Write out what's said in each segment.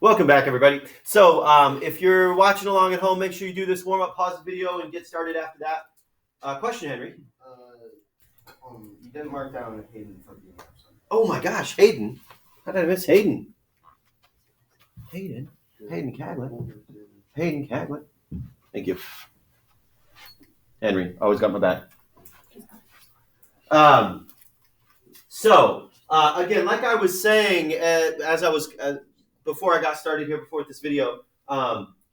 Welcome back, everybody. So if you're watching along at home, make sure you do this warm-up, pause the video, and get started after that. Question, Henry? You didn't mark down Hayden for being absent. Oh my gosh, Hayden. How did I miss Hayden? Hayden Caglin. Hayden Caglin. Thank you. Henry, always got my back. Again, like I was saying, before I got started here, before this video,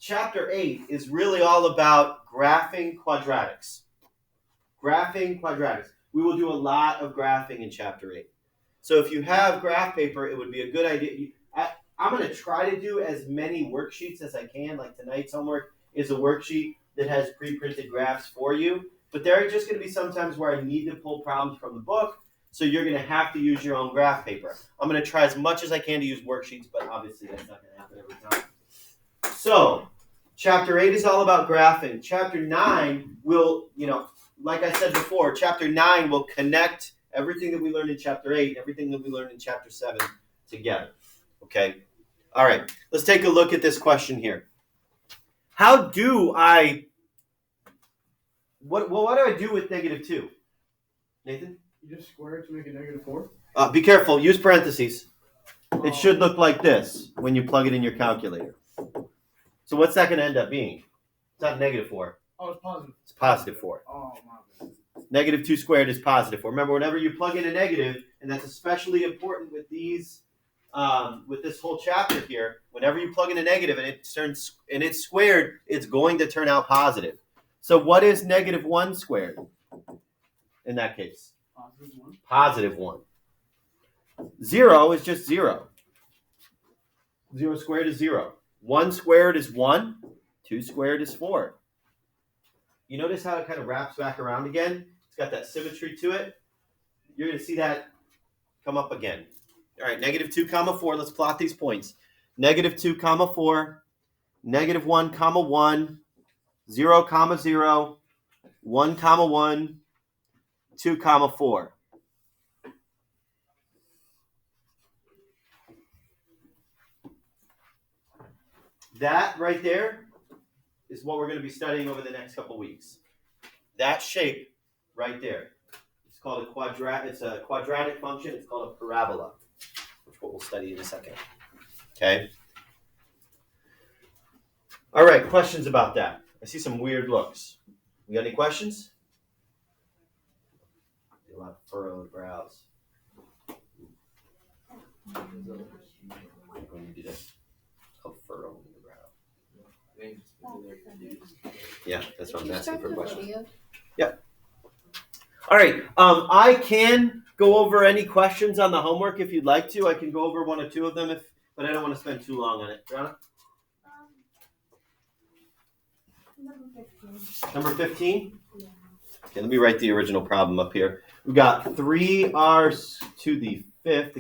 Chapter 8 is really all about graphing quadratics. We will do a lot of graphing in Chapter 8. So if you have graph paper, it would be a good idea. I'm going to try to do as many worksheets as I can. Like tonight's homework is a worksheet that has pre-printed graphs for you. But there are just going to be some times where I need to pull problems from the book. So you're going to have to use your own graph paper. I'm going to try as much as I can to use worksheets, but obviously that's not going to happen every time. So Chapter 8 is all about graphing. Chapter 9 will, like I said before, Chapter 9 will connect everything that we learned in Chapter 8, everything that we learned in Chapter 7 together. Okay? All right. Let's take a look at this question here. What do I do with -2? Nathan? You just square it to make a -4? Be careful. Use parentheses. It should look like this when you plug it in your calculator. So what's that going to end up being? It's not -4. Oh, it's positive. It's +4. Oh, my bad. -2 squared is +4. Remember, whenever you plug in a negative, and that's especially important with these, with this whole chapter here, whenever you plug in a negative and it's squared, it's going to turn out positive. So what is -1 squared in that case? Positive 1. 0 is just 0. 0 squared is 0. 1 squared is 1. 2 squared is 4. You notice how it kind of wraps back around again? It's got that symmetry to it. You're going to see that come up again. All right, -2, 4. Let's plot these points. -2, 4. -1, 1. 0, 0. 1, 1. 2, 4. That right there is what we're going to be studying over the next couple weeks. That shape right there. It's called a quadratic. It's a quadratic function. It's called a parabola, which is what we'll study in a second. Okay. All right. Questions about that? I see some weird looks. You got any questions? A lot of furrowed brows. When you do this, it's called furrow in the brow. Yeah, that's what I'm asking for questions. Yeah. All right. I can go over any questions on the homework if you'd like to. I can go over 1 or 2 of them, but I don't want to spend too long on it. Brianna? Number 15? Yeah. Okay, let me write the original problem up here. We've got 3r to the 5th,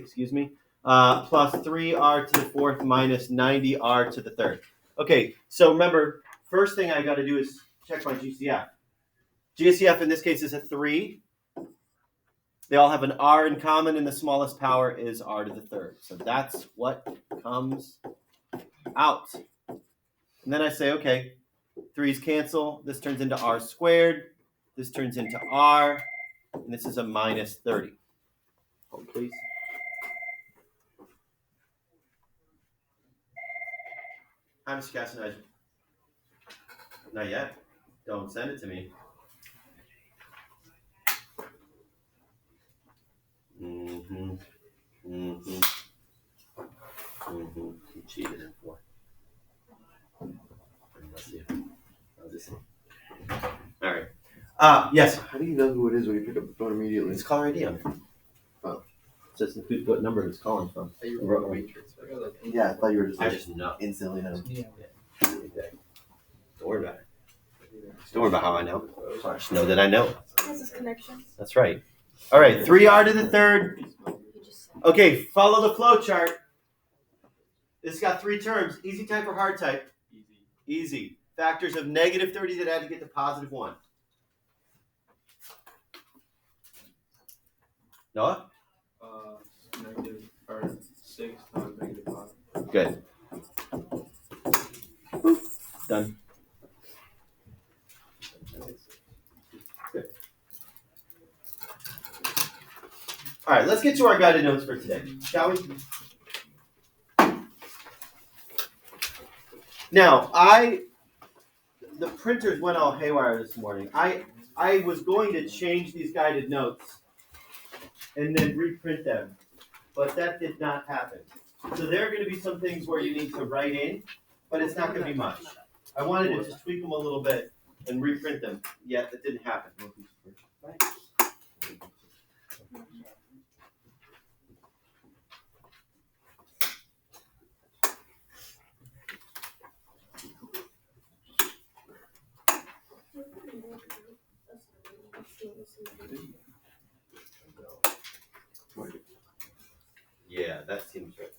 plus 3r to the 4th minus 90r to the 3rd. Okay, so remember, first thing I got to do is check my GCF. GCF in this case is a 3. They all have an r in common, and the smallest power is r to the 3rd. So that's what comes out. And then I say, okay, 3's cancel. This turns into r squared. This turns into r. And this is a minus 30. Hold, please. Hi, Mr. Castanage. Not yet. Don't send it to me. You cheated in 4. Let's see. I'll just see. All right. Yes. How do you know who it is when you pick up the phone immediately? It's caller ID on it. Oh. It says what number it's calling from. Yeah, I thought you were just. I just know. Instantly know. Yeah. Don't worry about it. Don't worry about how I know. Just know that I know. This is connection. That's right. All right. 3r to the 3rd. Okay. Follow the flow chart. This has got 3 terms. Easy type or hard type? Easy. Factors of -30 that add to get to +1. Noah? -6 times -5. Good. Done. Good. All right, let's get to our guided notes for today, shall we? Now, the printers went all haywire this morning. I was going to change these guided notes and then reprint them, but that did not happen. So there are going to be some things where you need to write in, but it's not going to be much. I wanted to just tweak them a little bit and reprint them, yet that didn't happen. Yeah, that seems right.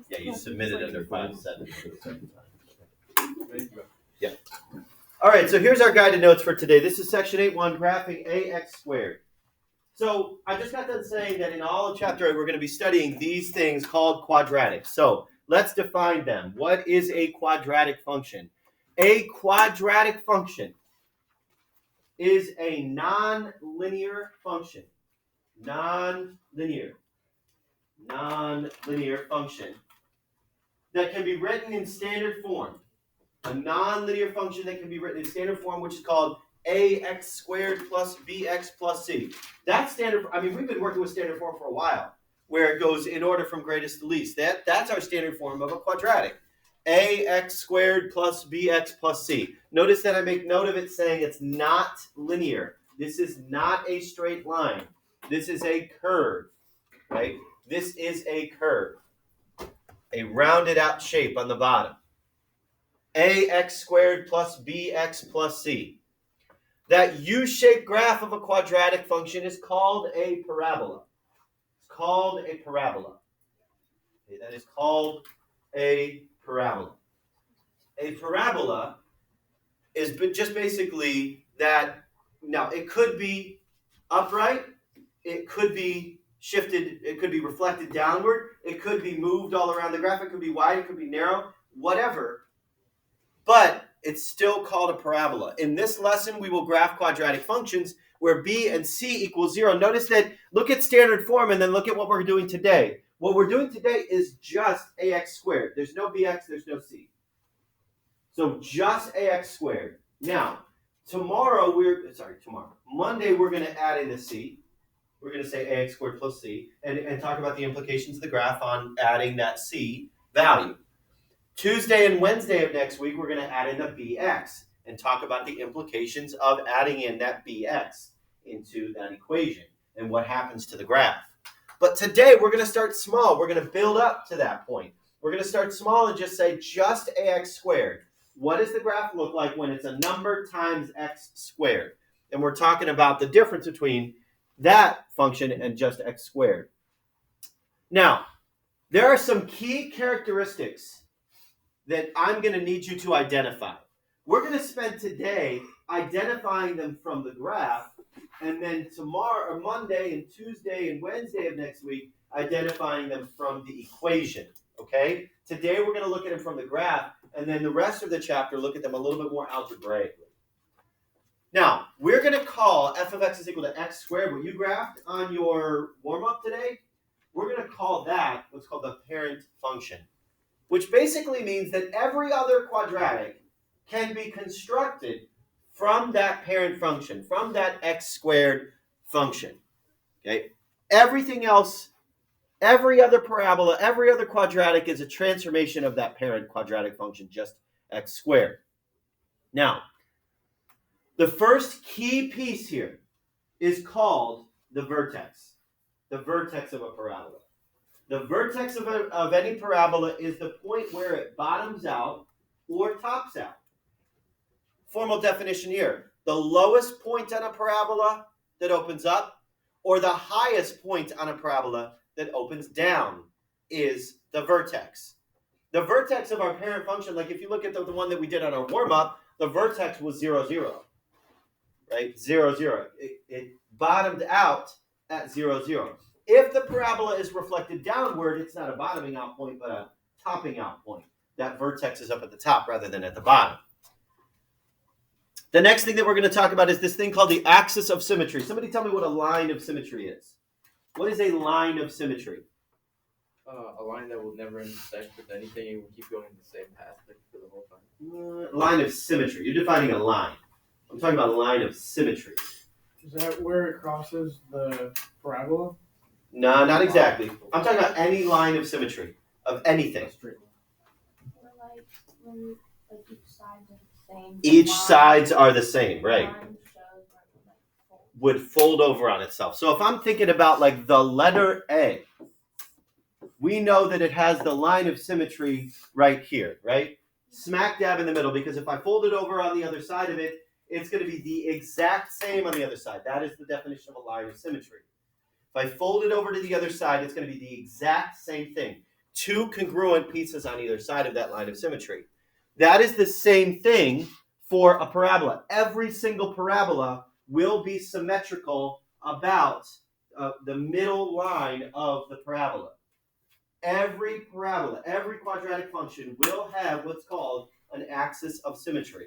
Yeah, you submitted under 5.7. Yeah. All right, so here's our guided notes for today. This is section 8.1, graphing ax squared. So I just got done saying that in all of chapter 8, we're going to be studying these things called quadratics. So let's define them. What is a quadratic function? A quadratic function is a non-linear function. Non-linear function that can be written in standard form. A non-linear function that can be written in standard form, which is called ax squared plus bx plus c. That's standard. I mean, we've been working with standard form for a while, where it goes in order from greatest to least. That's our standard form of a quadratic. Ax squared plus bx plus c. Notice that I make note of it saying it's not linear. This is not a straight line. This is a curve, right? This is a curve. A rounded out shape on the bottom. Ax squared plus bx plus c. That U-shaped graph of a quadratic function is called a parabola. It's called a parabola. Okay, that is called a parabola. A parabola is just basically that. Now, it could be upright. It could be shifted. It could be reflected downward. It could be moved all around the graph. It could be wide. It could be narrow. Whatever. But it's still called a parabola. In this lesson, we will graph quadratic functions where b and c equals 0. Notice that, look at standard form and then look at what we're doing today. What we're doing today is just ax squared. There's no bx, there's no c. So just ax squared. Now, Monday we're going to add in a c. We're going to say ax squared plus c and talk about the implications of the graph on adding that c value. Tuesday and Wednesday of next week, we're going to add in the bx and talk about the implications of adding in that bx into that equation and what happens to the graph. But today, we're going to start small. We're going to build up to that point. We're going to start small and just say just ax squared. What does the graph look like when it's a number times x squared? And we're talking about the difference between that function and just x squared. Now, there are some key characteristics that I'm going to need you to identify. We're going to spend today identifying them from the graph, and then tomorrow, or Monday and Tuesday and Wednesday of next week, identifying them from the equation, okay? Today we're going to look at them from the graph, and then the rest of the chapter, look at them a little bit more algebraically. Now, we're going to call f of x is equal to x squared, what you graphed on your warm-up today, we're going to call that what's called the parent function, which basically means that every other quadratic can be constructed from that parent function, from that x squared function. Okay? Everything else, every other parabola, every other quadratic is a transformation of that parent quadratic function, just x squared. Now, the first key piece here is called the vertex of a parabola. The vertex of any parabola is the point where it bottoms out or tops out. Formal definition here. The lowest point on a parabola that opens up or the highest point on a parabola that opens down is the vertex. The vertex of our parent function, like if you look at the one that we did on our warm-up, the vertex was 0, 0. Right? 0, 0. It bottomed out at 0, 0. If the parabola is reflected downward, it's not a bottoming out point, but a topping out point. That vertex is up at the top rather than at the bottom. The next thing that we're going to talk about is this thing called the axis of symmetry. Somebody tell me what a line of symmetry is. What is a line of symmetry? A line that will never intersect with anything and will keep going the same path for the whole time. Line of symmetry. You're defining a line. I'm talking about a line of symmetry. Is that where it crosses the parabola? No, not exactly. I'm talking about any line of symmetry, of anything. Or like when each sides are the same. Each sides are the same, right? Would fold over on itself. So if I'm thinking about like the letter A, we know that it has the line of symmetry right here, right? Smack dab in the middle, because if I fold it over on the other side of it, it's going to be the exact same on the other side. That is the definition of a line of symmetry. If I fold it over to the other side, it's going to be the exact same thing. Two congruent pieces on either side of that line of symmetry. That is the same thing for a parabola. Every single parabola will be symmetrical about the middle line of the parabola. Every parabola, every quadratic function will have what's called an axis of symmetry,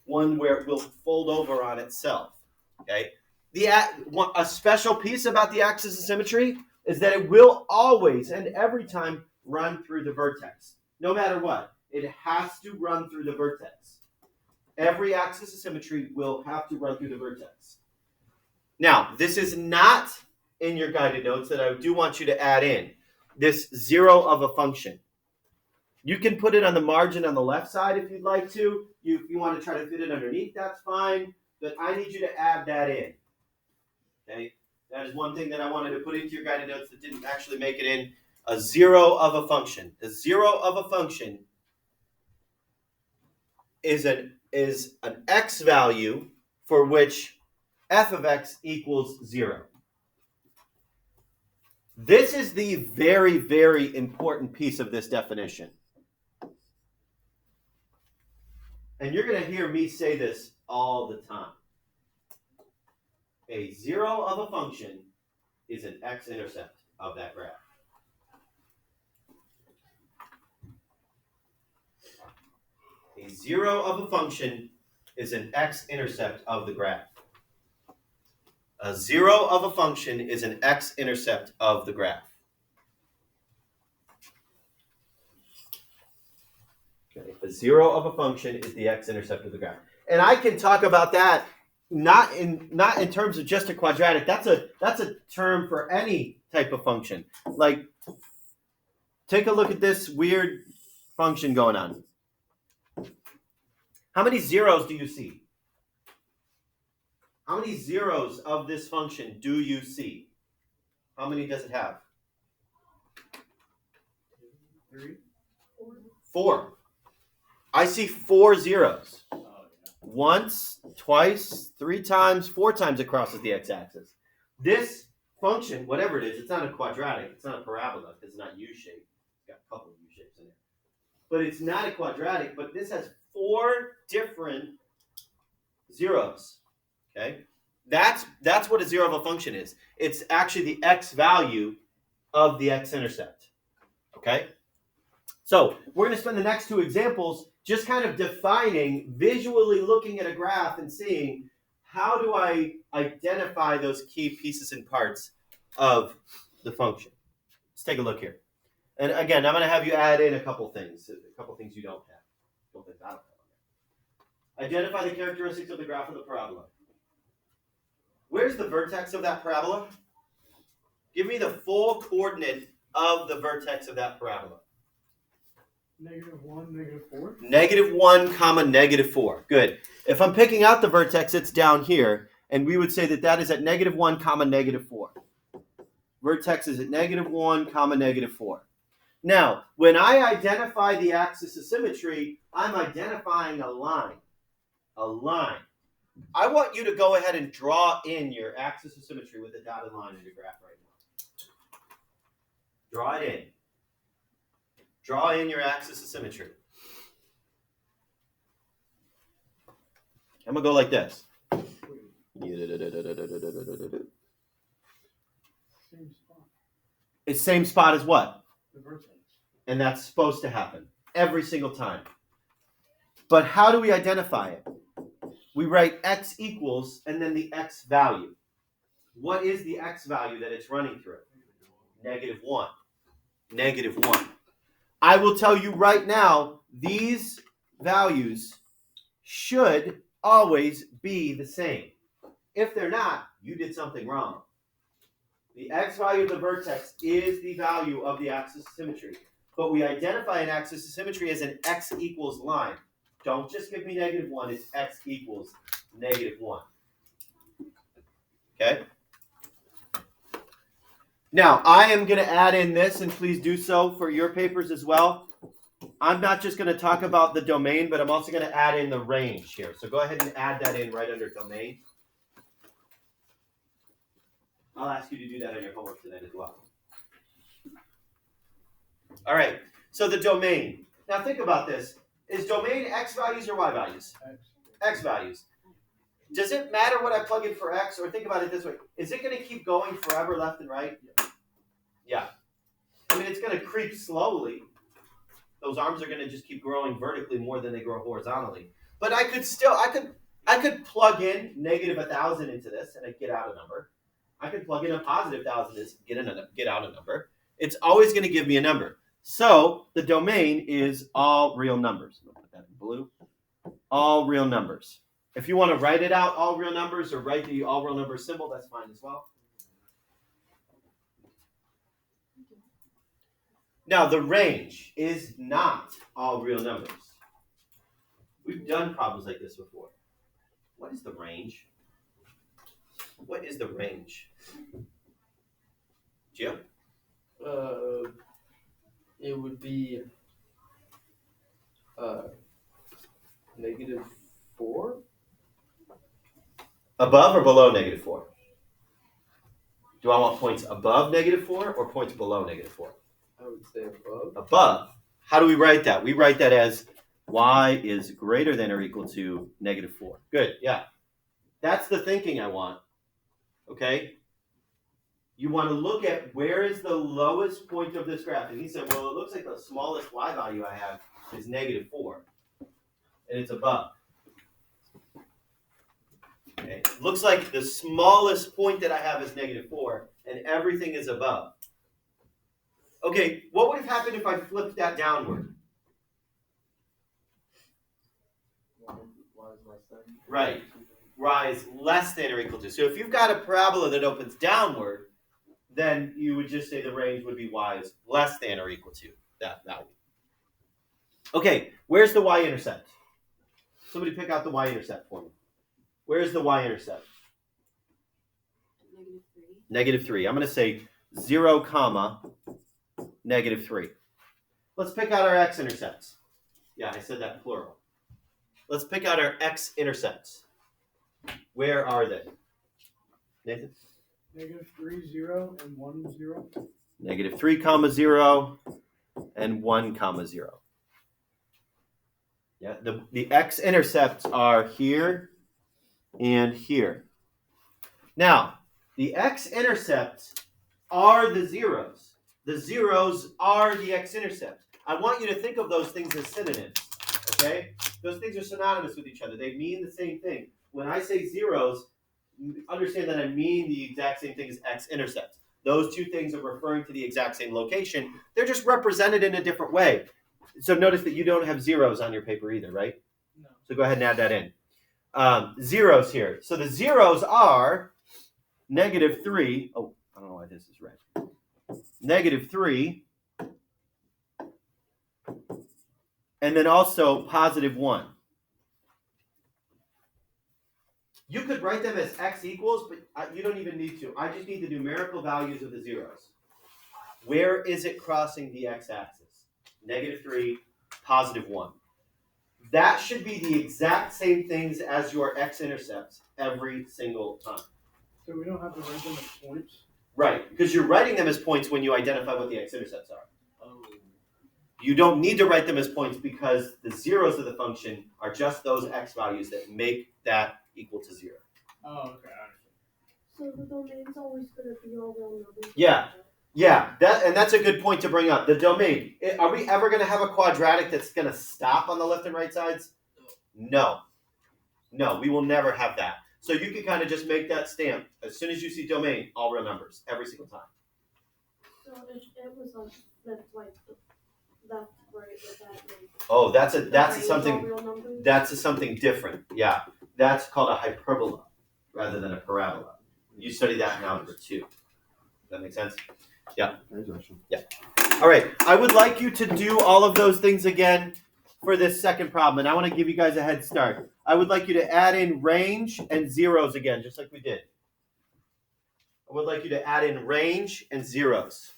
one where it will fold over on itself. Okay. A special piece about the axis of symmetry is that it will always and every time run through the vertex. No matter what, it has to run through the vertex. Every axis of symmetry will have to run through the vertex. Now, this is not in your guided notes that I do want you to add in. This zero of a function. You can put it on the margin on the left side if you'd like to. If you want to try to fit it underneath, that's fine. But I need you to add that in. Okay? That is one thing that I wanted to put into your guided notes that didn't actually make it in. A zero of a function. The zero of a function is an x value for which f of x equals 0. This is the very, very important piece of this definition. And you're going to hear me say this all the time. A zero of a function is an x-intercept of that graph. A zero of a function is an x-intercept of the graph. A zero of a function is an x-intercept of the graph. Okay. A zero of a function is the x-intercept of the graph. And I can talk about that not in terms of just a quadratic. That's a term for any type of function. Like, take a look at this weird function going on. How many zeros do you see? How many zeros of this function do you see? How many does it have? 3. 4. I see 4 zeros. Once, twice, 3 times, 4 times it crosses the x-axis. This function, whatever it is, it's not a quadratic. It's not a parabola because it's not U-shaped. It's got a couple of U-shapes in it. But it's not a quadratic, but this has 4 different zeros. Okay? That's what a zero of a function is. It's actually the x value of the x-intercept. Okay? So we're going to spend the next 2 examples just kind of defining, visually looking at a graph and seeing how do I identify those key pieces and parts of the function. Let's take a look here. And again, I'm going to have you add in a couple things you don't have. I don't have on there. Identify the characteristics of the graph of the parabola. Where's the vertex of that parabola? Give me the full coordinate of the vertex of that parabola. -1, -4. -1, comma, -4. Good. If I'm picking out the vertex, it's down here, and we would say that is at -1, comma, -4. Vertex is at -1, comma, -4. Now, when I identify the axis of symmetry, I'm identifying a line. A line. I want you to go ahead and draw in your axis of symmetry with a dotted line in your graph right now. Draw it in. Draw in your axis of symmetry. I'm going to go like this. Same spot. It's same spot as what? The vertex. And that's supposed to happen every single time. But how do we identify it? We write x equals and then the x value. What is the x value that it's running through? -1. -1. I will tell you right now, these values should always be the same. If they're not, you did something wrong. The x value of the vertex is the value of the axis of symmetry. But we identify an axis of symmetry as an x equals line. Don't just give me -1, it's x equals -1. Okay? Now, I am going to add in this, and please do so for your papers as well. I'm not just going to talk about the domain, but I'm also going to add in the range here. So go ahead and add that in right under domain. I'll ask you to do that on your homework tonight as well. All right, so the domain. Now think about this. Is domain x values or y values? X values. Does it matter what I plug in for x? Or think about it this way. Is it going to keep going forever left and right? Yeah. I mean, it's going to creep slowly. Those arms are going to just keep growing vertically more than they grow horizontally. But I could plug in -1,000 into this and I'd get out a number. I could plug in a +1,000 and get out a number. It's always going to give me a number. So the domain is all real numbers. I'm going to put that in blue. All real numbers. If you want to write it out, all real numbers, or write the all real number symbol, that's fine as well. Now, the range is not all real numbers. We've done problems like this before. What is the range? What is the range? Jim? It would be -4. Above or below -4? Do I want points above -4 or points below -4? I would say above. Above. How do we write that? We write that as y is greater than or equal to -4. Good, yeah. That's the thinking I want. Okay? You want to look at where is the lowest point of this graph. And he said, well, it looks like the smallest y value I have is -4. And it's above. Okay. It looks like the smallest point that I have is -4, and everything is above. Okay, what would have happened if I flipped that downward? Right. Rise less than or equal to. So if you've got a parabola that opens downward, then you would just say the range would be y is less than or equal to that value. Okay, where's the y-intercept? Somebody pick out the y-intercept for me. Where's the y-intercept? -3. I'm going to say 0, -3. Let's pick out our x-intercepts. Yeah, I said that plural. Let's pick out our x-intercepts. Where are they? Nathan? -3, 0, and 1, 0. -3, 0, and 1, 0. Yeah, the x-intercepts are here and here. Now, the x-intercepts are the zeros. The zeros are the x-intercept. I want you to think of those things as synonyms, okay? Those things are synonymous with each other. They mean the same thing. When I say zeros, understand that I mean the exact same thing as x-intercepts. Those two things are referring to the exact same location. They're just represented in a different way. So notice that you don't have zeros on your paper either, right? No. So go ahead and add that in. Zeros here. So the zeros are -3. Oh, I don't know why this is red. -3. And then also +1. You could write them as x equals, but you don't even need to. I just need the numerical values of the zeros. Where is it crossing the x-axis? -3, +1. That should be the exact same things as your x-intercepts every single time. So we don't have to write them as points? Right, because you're writing them as points when you identify what the x-intercepts are. You don't need to write them as points because the zeros of the function are just those x values that make that equal to 0. Oh, okay. I understand. So the domain's always going to be all real numbers? Yeah. Yeah, that's a good point to bring up. The domain. Are we ever going to have a quadratic that's going to stop on the left and right sides? No. No, we will never have that. So you can kind of just make that stamp. As soon as you see domain, all real numbers, every single time. So it was like flipped like left, right, with that. Oh, that's something different. Yeah, that's called a hyperbola rather than a parabola. You study that in Algebra 2. Does that make sense? Yeah. Yeah. All right. I would like you to do all of those things again for this second problem, and I want to give you guys a head start. I would like you to add in range and zeros again, just like we did. I would like you to add in range and zeros.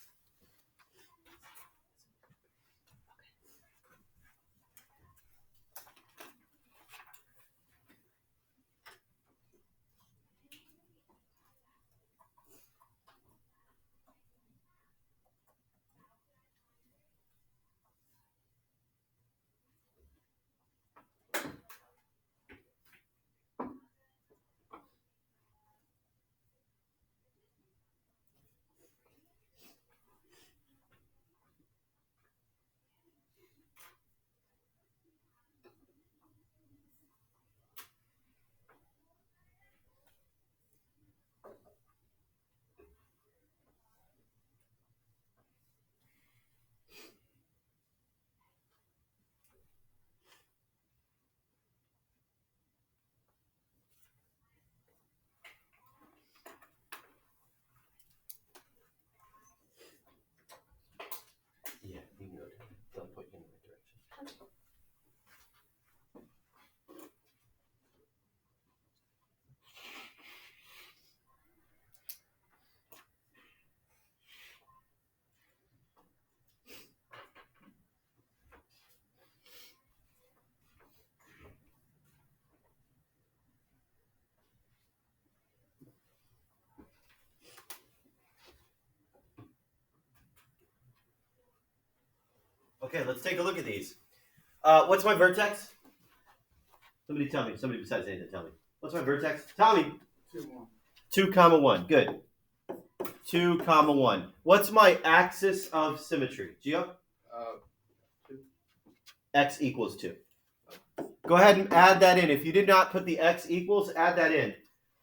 Yeah, you know, they'll put you in the right direction. Okay, let's take a look at these. What's my vertex? Somebody tell me. Somebody besides Nathan, tell me. What's my vertex? Tommy. 2, 1. 2, comma 1. Good. 2, comma 1. What's my axis of symmetry? Gio? 2. X equals 2. Go ahead and add that in. If you did not put the x equals, add that in.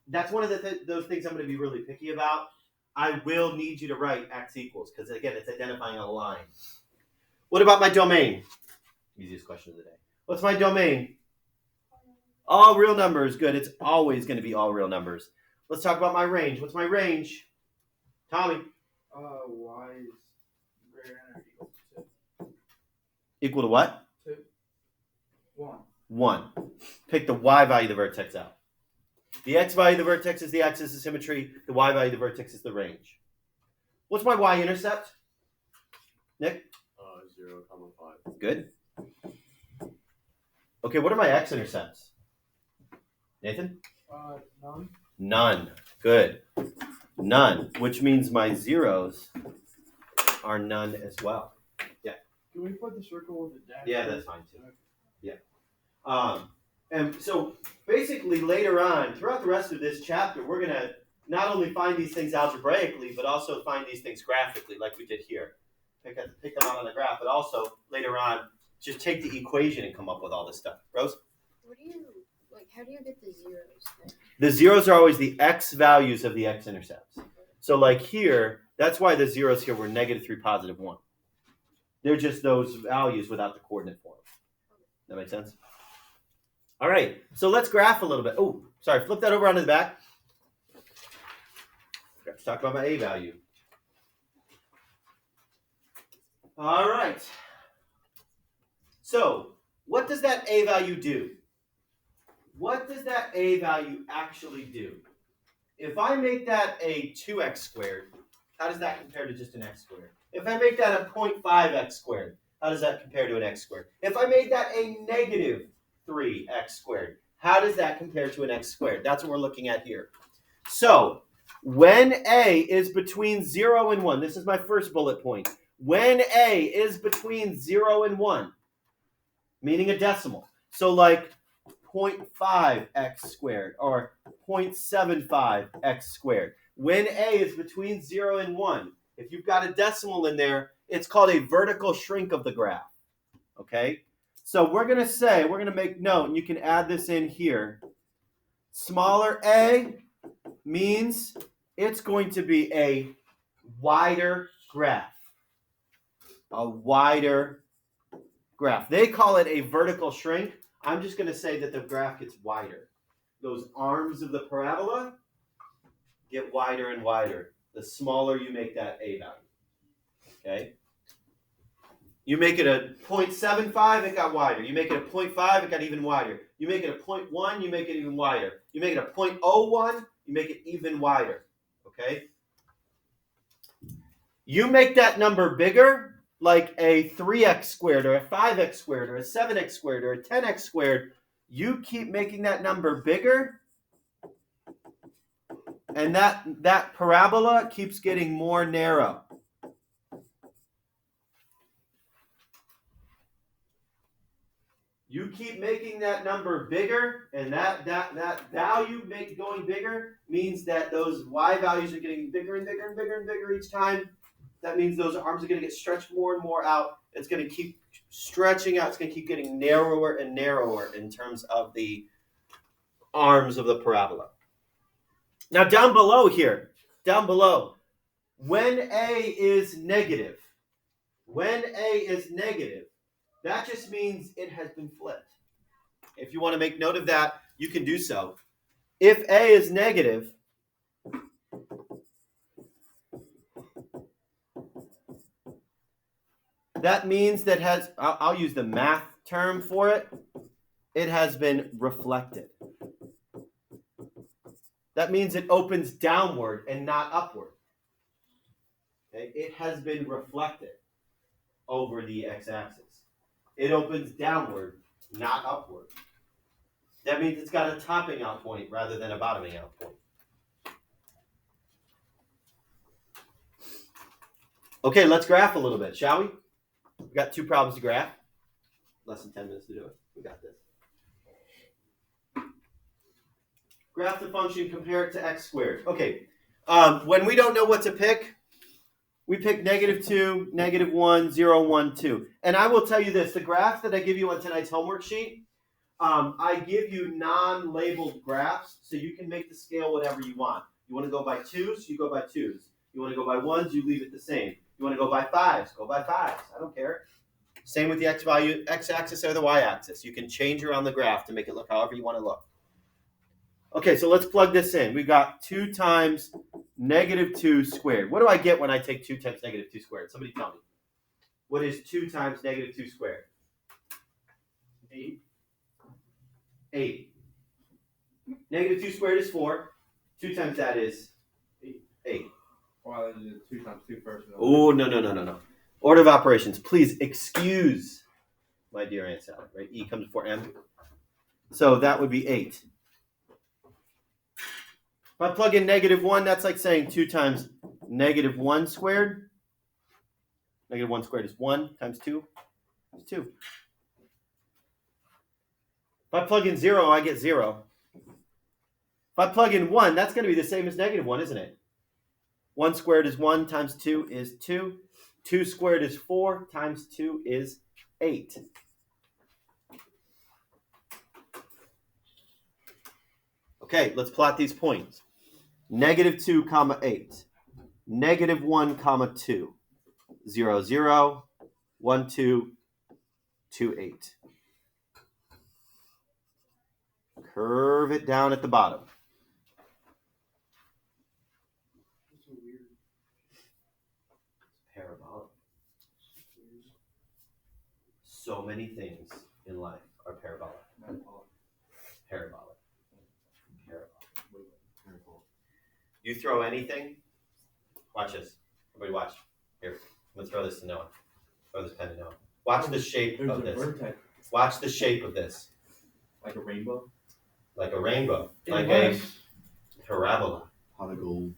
That's one of those things I'm going to be really picky about. I will need you to write x equals because, again, it's identifying a line. What about my domain? Easiest question of the day. What's my domain? All real numbers. Good. It's always going to be all real numbers. Let's talk about my range. What's my range? Tommy? Y is greater than or equal to 2. Equal to what? 2. 1. 1. Pick the y value of the vertex out. The x value of the vertex is the axis of symmetry. The y value of the vertex is the range. What's my y-intercept? Nick? 0, 5. Good. Okay, what are my x-intercepts? Nathan? None. None. Good. None, which means my zeros are none as well. Yeah. Can we put the circle with the dash? Yeah, that's fine too. Yeah. And so basically later on, throughout the rest of this chapter, we're going to not only find these things algebraically, but also find these things graphically, like we did here. Pick them out on the graph, but also later on, just take the equation and come up with all this stuff. Rose? How do you get the zeros then? The zeros are always the x values of the x-intercepts. So like here, that's why the zeros here were -3, +1. They're just those values without the coordinate form. That make sense? All right, so let's graph a little bit. Oh, sorry, flip that over onto the back. Let's talk about my a value. All right. So what does that a value do? What does that a value actually do? If I make that a 2x squared, how does that compare to just an x squared? If I make that a 0.5x squared, how does that compare to an x squared? If I made that a -3x squared, how does that compare to an x squared? That's what we're looking at here. So when a is between 0 and 1, this is my first bullet point. When a is between 0 and 1, meaning a decimal, so like 0.5x squared or 0.75x squared. When a is between 0 and 1, If you've got a decimal in there, it's called a vertical shrink of the graph. Okay? So we're going to make note, and you can add this in here. Smaller a means it's going to be a wider graph. A wider graph. They call it a vertical shrink. I'm just going to say that the graph gets wider. Those arms of the parabola get wider and wider the smaller you make that a value. Okay? You make it a 0.75, it got wider. You make it a 0.5, it got even wider. You make it a 0.1, you make it even wider. You make it a 0.01, you make it even wider. Okay? You make that number bigger, like a 3x squared or a 5x squared or a 7x squared or a 10x squared. You keep making that number bigger, and that parabola keeps getting more narrow. You keep making that number bigger, and that value going bigger means that those y values are getting bigger and bigger and bigger and bigger each time. That means those arms are going to get stretched more and more out. It's going to keep stretching out. It's going to keep getting narrower and narrower in terms of the arms of the parabola. Now down below, when a is negative, that just means it has been flipped. If you want to make note of that, you can do so. If a is negative, that means that I'll use the math term for it. It has been reflected. That means it opens downward and not upward. Okay? It has been reflected over the x-axis. It opens downward, not upward. That means it's got a topping out point rather than a bottoming out point. Okay, let's graph a little bit, shall we? We've got 2 problems to graph. Less than 10 minutes to do it. We got this. Graph the function, compare it to x squared. Okay, when we don't know what to pick, we pick -2, -1, 0, 1, 2. And I will tell you this, the graph that I give you on tonight's homework sheet, I give you non-labeled graphs, so you can make the scale whatever you want. You want to go by 2s, you go by 2s. You want to go by 1s, you leave it the same. You want to go by 5s, go by 5s. I don't care. Same with the x-axis or the y-axis. You can change around the graph to make it look however you want to look. Okay, so let's plug this in. We've got 2 times -2 squared. What do I get when I take 2 times -2 squared? Somebody tell me. What is 2 times -2 squared? 8. 8. -2 squared is 4. 2 times that is 8. Well, then do 2 times 2 first. Oh, no. Order of operations. Please excuse my dear Aunt Sally. Right? E comes before M. So that would be 8. If I plug in -1, that's like saying 2 times -1 squared. -1 squared is 1 times 2 is 2. If I plug in 0, I get 0. If I plug in 1, that's going to be the same as -1, isn't it? 1 squared is 1 times 2 is 2. 2 squared is 4 times 2 is 8. Okay, let's plot these points. -2, 8. -1, 2. 0, 0. 1, 2, 2, 8. Curve it down at the bottom. Parabola. So many things in life are parabolic. Parabolic. You throw anything, watch this. Everybody watch. Here, I'm going to throw this to Noah. Throw this pen to Noah. Watch the shape of this. Vertex. Watch the shape of this. Like a rainbow? Like a rainbow. Like Unless, a parabola. Polygon.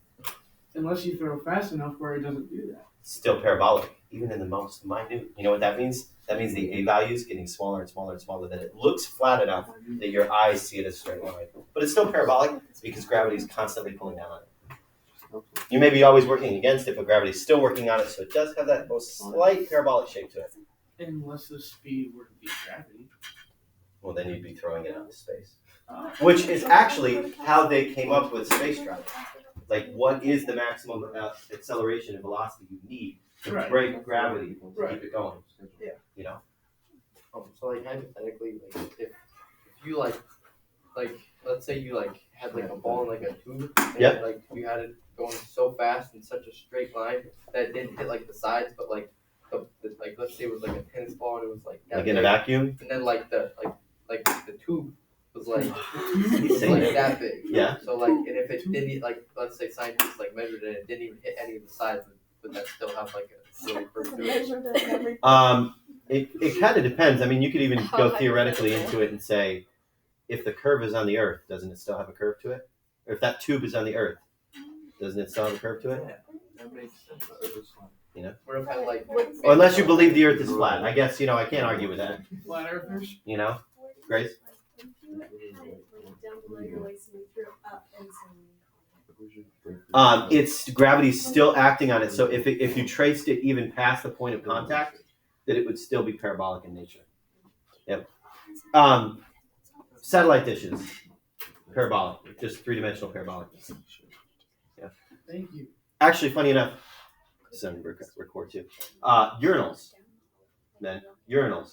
unless you throw fast enough where it doesn't do that. Still parabolic, even in the most minute. You know what that means? That means the a value is getting smaller and smaller and smaller, that it looks flat enough that your eyes see it as a straight line. But it's still parabolic because gravity is constantly pulling down on it. You may be always working against it, but gravity's still working on it, so it does have that most slight parabolic shape to it. Unless the speed were to be gravity. Well, then you'd be throwing it out into space. Which is actually how they came up with space travel. Like, what is the maximum acceleration and velocity you need to break gravity to keep it going? Yeah. You know? So like hypothetically, like if you like let's say you like had like a ball in like a tube, and like you had it going so fast in such a straight line that it didn't hit like the sides, but like the like let's say it was like a tennis ball and it was like that Like in a vacuum? and then like the tube was like that big. Yeah. So like, and if it didn't like, let's say scientists like measured it, and it didn't even hit any of the sides, would that still have like a really curve to it? It kind of depends. I mean, you could even go theoretically into it and say, if the curve is on the Earth, doesn't it still have a curve to it? Or if that tube is on the Earth, doesn't it still have a curve to it? Yeah, that makes sense. You know? What if I like? Or unless you believe the Earth is flat. I guess, I can't argue with that. Flat earthers? You know? Grace? It's gravity's still acting on it. So if you traced it even past the point of contact, that it would still be parabolic in nature. Yep. Satellite dishes, parabolic, just three-dimensional parabolic. Yeah. Thank you. Actually, funny enough, some record too. Urinals, men, urinals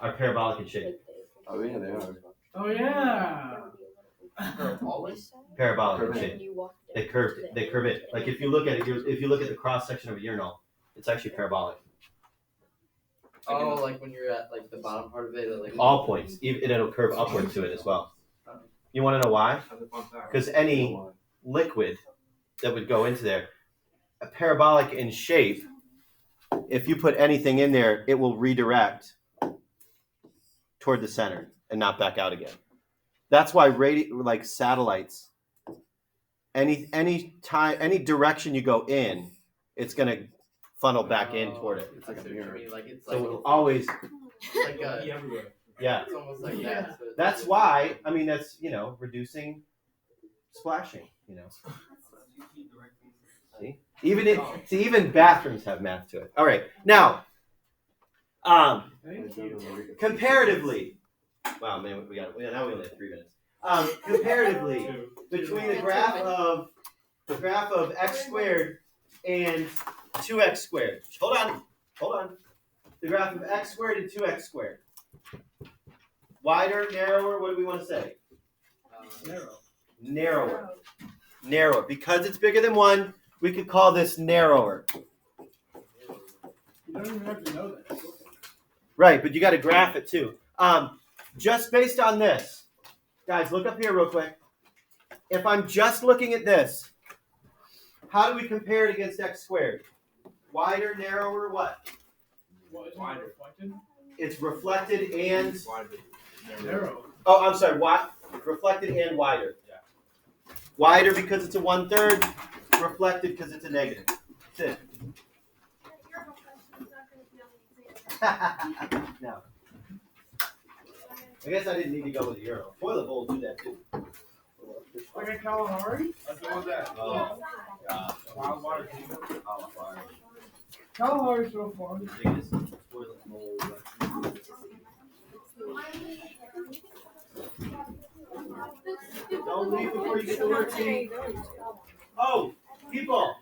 are parabolic in shape. Oh yeah, they are. Oh yeah. Parabolic in shape. They curve it. Like if you look at it, if you look at the cross section of a urinal, it's actually parabolic. Oh, like when you're at like the bottom part of it, like All points, and it'll curve upward to it as well. You want to know why? Because any liquid that would go into there, a parabolic in shape, if you put anything in there, it will redirect toward the center and not back out again. That's why like satellites, any direction you go in, it's gonna funnel back in toward it. It's like a mirror. Like it's So like it'll always, like a, yeah. it's almost like that. So That's why. I mean, that's reducing splashing. See, even bathrooms have math to it. All right, now, comparatively. Wow, man, now we only have 3 minutes. Comparatively, between the graph of x squared and 2x squared. Hold on. The graph of x squared and 2x squared. Wider, narrower. What do we want to say? Narrower. Because it's bigger than 1, we could call this narrower. You don't even have to know that. Right, but you got to graph it too. Just based on this, guys, look up here real quick. If I'm just looking at this, how do we compare it against x squared? Wider, narrower, what? Wider. Reflected? It's reflected and Narrow. oh, I'm sorry. Reflected and wider. Yeah. Wider because it's a 1/3. Reflected because it's a negative. That's it. No. I guess I didn't need to go with the euro. Toilet bowl will do that too. Like a calamari? That's the one that. Oh. Wild water. Calamari's so fun. Toilet bowl. Don't leave before you get the worksheet. Oh, people,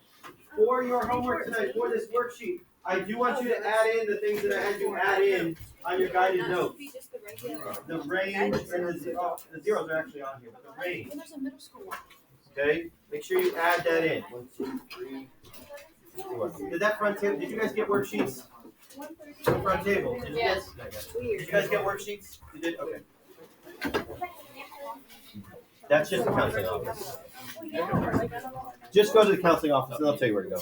for your homework tonight, for this worksheet, I do want you to add in the things that I had you add in on your guided notes. The range and the zeros are actually on here, but the range. Okay, make sure you add that in. 1, 2, 3, 4. Did that front table? Did you guys get worksheets? The front table. Did you guys get worksheets? You did. Okay. That's just the counseling office. Just go to the counseling office and they'll tell you where to go.